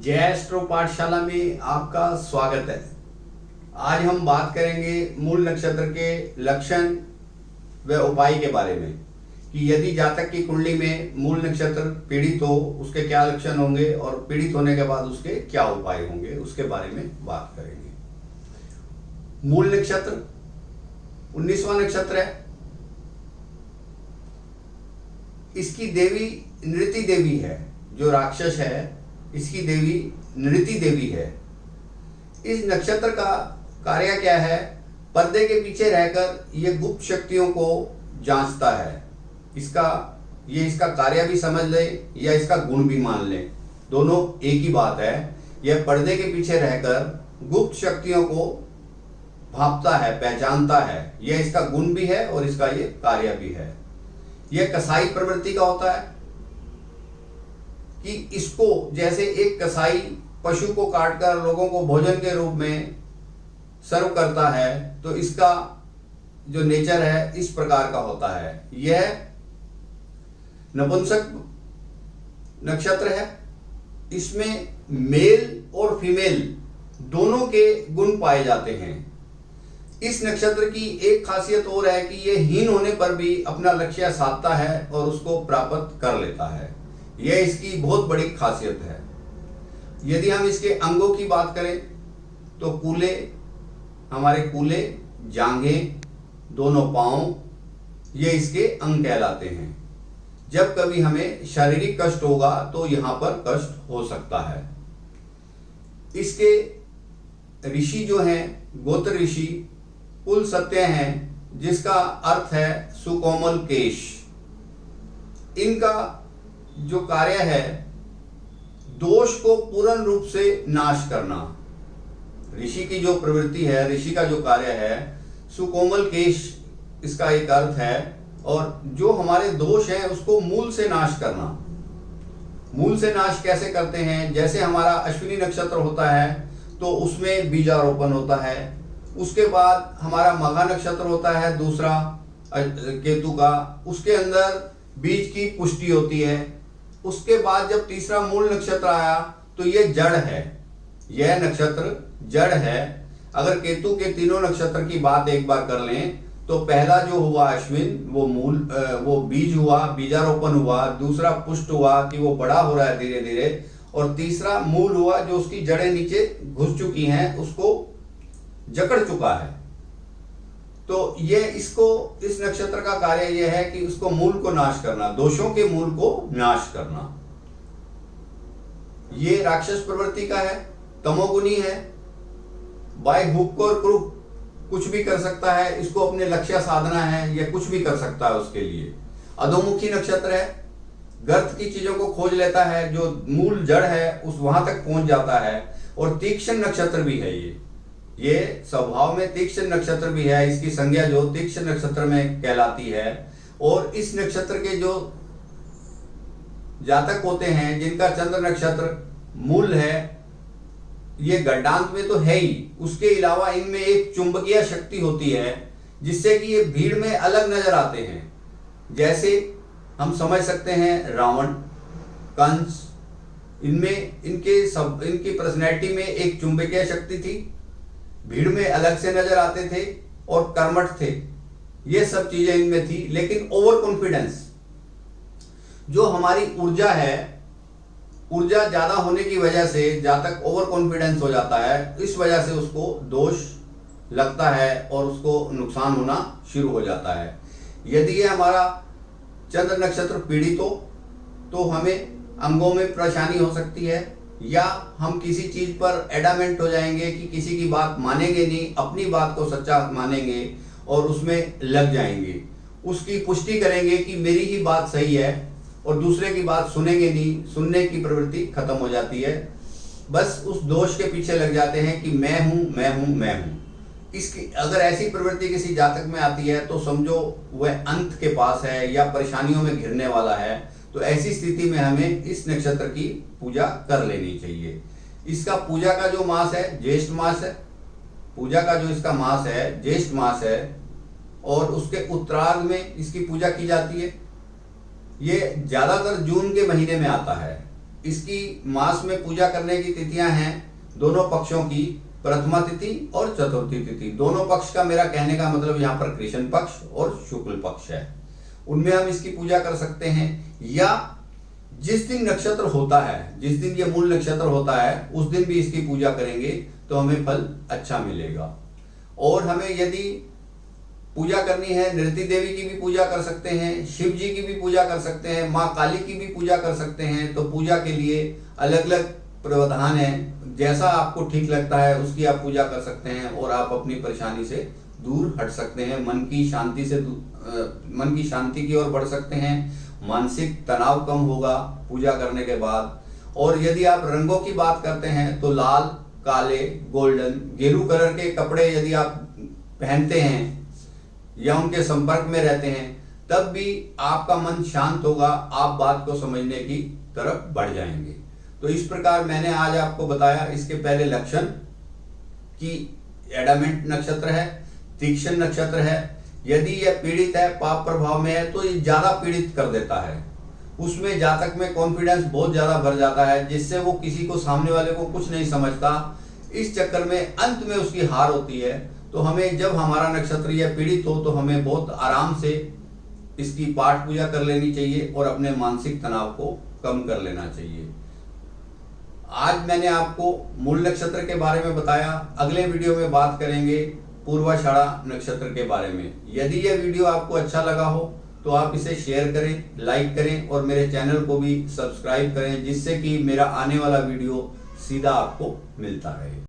जय एस्ट्रो पाठशाला में आपका स्वागत है। आज हम बात करेंगे मूल नक्षत्र के लक्षण व उपाय के बारे में कि यदि जातक की कुंडली में मूल नक्षत्र पीड़ित हो उसके क्या लक्षण होंगे और पीड़ित होने के बाद उसके क्या उपाय होंगे, उसके बारे में बात करेंगे। मूल नक्षत्र 19वां नक्षत्र है। इसकी देवी नृति देवी है। जो राक्षस है इसकी देवी नृति देवी है। इस नक्षत्र का कार्य क्या है? पर्दे के पीछे रहकर यह गुप्त शक्तियों को जांचता है। इसका कार्य भी समझ ले या इसका गुण भी मान ले, दोनों एक ही बात है। यह पर्दे के पीछे रहकर गुप्त शक्तियों को भांपता है, पहचानता है। यह इसका गुण भी है और इसका ये कार्य भी है। यह कसाई प्रवृत्ति का होता है कि इसको जैसे एक कसाई पशु को काटकर लोगों को भोजन के रूप में सर्व करता है, तो इसका जो नेचर है इस प्रकार का होता है। यह नपुंसक नक्षत्र है। इसमें मेल और फीमेल दोनों के गुण पाए जाते हैं। इस नक्षत्र की एक खासियत और है कि यह हीन होने पर भी अपना लक्ष्य साधता है और उसको प्राप्त कर लेता है। यह इसकी बहुत बड़ी खासियत है। यदि हम इसके अंगों की बात करें तो कूले, हमारे कूले, जांघें, दोनों पांव, ये इसके अंग कहलाते हैं। जब कभी हमें शारीरिक कष्ट होगा तो यहां पर कष्ट हो सकता है। इसके ऋषि जो हैं गोत्र ऋषि कुल सत्य हैं, जिसका अर्थ है सुकोमल केश। इनका जो कार्य है दोष को पूर्ण रूप से नाश करना। ऋषि की जो प्रवृत्ति है, ऋषि का जो कार्य है, सुकोमल केश इसका एक अर्थ है। और जो हमारे दोष हैं उसको मूल से नाश करना। मूल से नाश कैसे करते हैं? जैसे हमारा अश्विनी नक्षत्र होता है तो उसमें बीजारोपण होता है। उसके बाद हमारा मघा नक्षत्र होता है दूसरा केतु का, उसके अंदर बीज की पुष्टि होती है। उसके बाद जब तीसरा मूल नक्षत्र आया तो यह जड़ है। यह नक्षत्र जड़ है। अगर केतु के तीनों नक्षत्र की बात एक बार कर लें तो पहला जो हुआ अश्विन वो बीज हुआ, बीजारोपण हुआ। दूसरा पुष्ट हुआ कि वो बड़ा हो रहा है धीरे धीरे। और तीसरा मूल हुआ जो उसकी जड़ें नीचे घुस चुकी हैं, उसको जकड़ चुका है। तो ये इस नक्षत्र का कार्य यह है कि उसको मूल को नाश करना, दोषों के मूल को नाश करना। ये राक्षस प्रवृत्ति का है, तमोगुणी है। बाय हुक और क्रुक कुछ भी कर सकता है। इसको अपने लक्ष्य साधना है, यह कुछ भी कर सकता है उसके लिए। अधोमुखी नक्षत्र है, गर्त की चीजों को खोज लेता है। जो मूल जड़ है उस वहां तक पहुंच जाता है। और तीक्ष्ण नक्षत्र भी है। ये स्वभाव में तीक्ष्ण नक्षत्र भी है। इसकी संज्ञा जो तीक्ष्ण नक्षत्र में कहलाती है। और इस नक्षत्र के जो जातक होते हैं जिनका चंद्र नक्षत्र मूल है, ये गड्डांत में तो है ही, उसके अलावा इनमें एक चुंबकीय शक्ति होती है जिससे कि ये भीड़ में अलग नजर आते हैं। जैसे हम समझ सकते हैं रावण, कंस, इनमें इनकी पर्सनैलिटी में एक चुंबकीय शक्ति थी। भीड़ में अलग से नजर आते थे और कर्मठ थे। ये सब चीजें इनमें थी। लेकिन ओवर कॉन्फिडेंस, जो हमारी ऊर्जा है, ऊर्जा ज्यादा होने की वजह से जातक ओवर कॉन्फिडेंस हो जाता है। इस वजह से उसको दोष लगता है और उसको नुकसान होना शुरू हो जाता है। यदि ये हमारा चंद्र नक्षत्र पीड़ित हो तो हमें अंगों में परेशानी हो सकती है, या हम किसी चीज पर एडामेंट हो जाएंगे कि किसी की बात मानेंगे नहीं, अपनी बात को सच्चा मानेंगे और उसमें लग जाएंगे। उसकी पुष्टि करेंगे कि मेरी ही बात सही है और दूसरे की बात सुनेंगे नहीं। सुनने की प्रवृत्ति खत्म हो जाती है। बस उस दोष के पीछे लग जाते हैं कि मैं हूं, मैं हूं, मैं हूं। इसकी अगर ऐसी प्रवृत्ति किसी जातक में आती है तो समझो वह अंत के पास है या परेशानियों में घिरने वाला है। तो ऐसी स्थिति में हमें इस नक्षत्र की पूजा कर लेनी चाहिए। इसका पूजा का जो मास है ज्येष्ठ मास है। पूजा का जो इसका मास है ज्येष्ठ मास है और उसके उत्तरार्ध में इसकी पूजा की जाती है। ये ज्यादातर जून के महीने में आता है। इसकी मास में पूजा करने की तिथियां हैं दोनों पक्षों की, प्रथमा तिथि और चतुर्थी तिथि। दोनों पक्ष का मेरा कहने का मतलब यहाँ पर कृष्ण पक्ष और शुक्ल पक्ष है, उनमें हम इसकी पूजा कर सकते हैं। या जिस दिन नक्षत्र होता है, जिस दिन ये मूल नक्षत्र होता है, उस दिन भी इसकी पूजा करेंगे तो हमें फल अच्छा मिलेगा। और हमें यदि पूजा करनी है, नृति देवी की भी पूजा कर सकते हैं, शिव जी की भी पूजा कर सकते हैं, माँ काली की भी पूजा कर सकते हैं। तो पूजा के लिए अलग अलग प्रावधान है, जैसा आपको ठीक लगता है उसकी आप पूजा कर सकते हैं और आप अपनी परेशानी से दूर हट सकते हैं, मन की शांति की ओर बढ़ सकते हैं, मानसिक तनाव कम होगा पूजा करने के बाद। और यदि आप रंगों की बात करते हैं तो लाल, काले, गोल्डन, गेरू कलर के कपड़े यदि आप पहनते हैं या उनके संपर्क में रहते हैं, तब भी आपका मन शांत होगा, आप बात को समझने की तरफ बढ़ जाएंगे। तो इस प्रकार मैंने आज आपको बताया। इसके पहले लक्षण कि एडामेंट नक्षत्र है, तीक्ष्ण नक्षत्र है, यदि यह पीड़ित है, पाप प्रभाव में है, तो ये ज्यादा पीड़ित कर देता है। उसमें जातक में कॉन्फिडेंस बहुत ज्यादा भर जाता है, जिससे वो किसी को, सामने वाले को कुछ नहीं समझता। इस चक्कर में अंत में उसकी हार होती है। तो हमें, जब हमारा नक्षत्र यह पीड़ित हो, तो हमें बहुत आराम से इसकी पाठ पूजा कर लेनी चाहिए और अपने मानसिक तनाव को कम कर लेना चाहिए। आज मैंने आपको मूल नक्षत्र के बारे में बताया। अगले वीडियो में बात करेंगे पूर्वाषाढ़ा नक्षत्र के बारे में। यदि यह वीडियो आपको अच्छा लगा हो तो आप इसे शेयर करें, लाइक करें और मेरे चैनल को भी सब्सक्राइब करें, जिससे कि मेरा आने वाला वीडियो सीधा आपको मिलता रहे।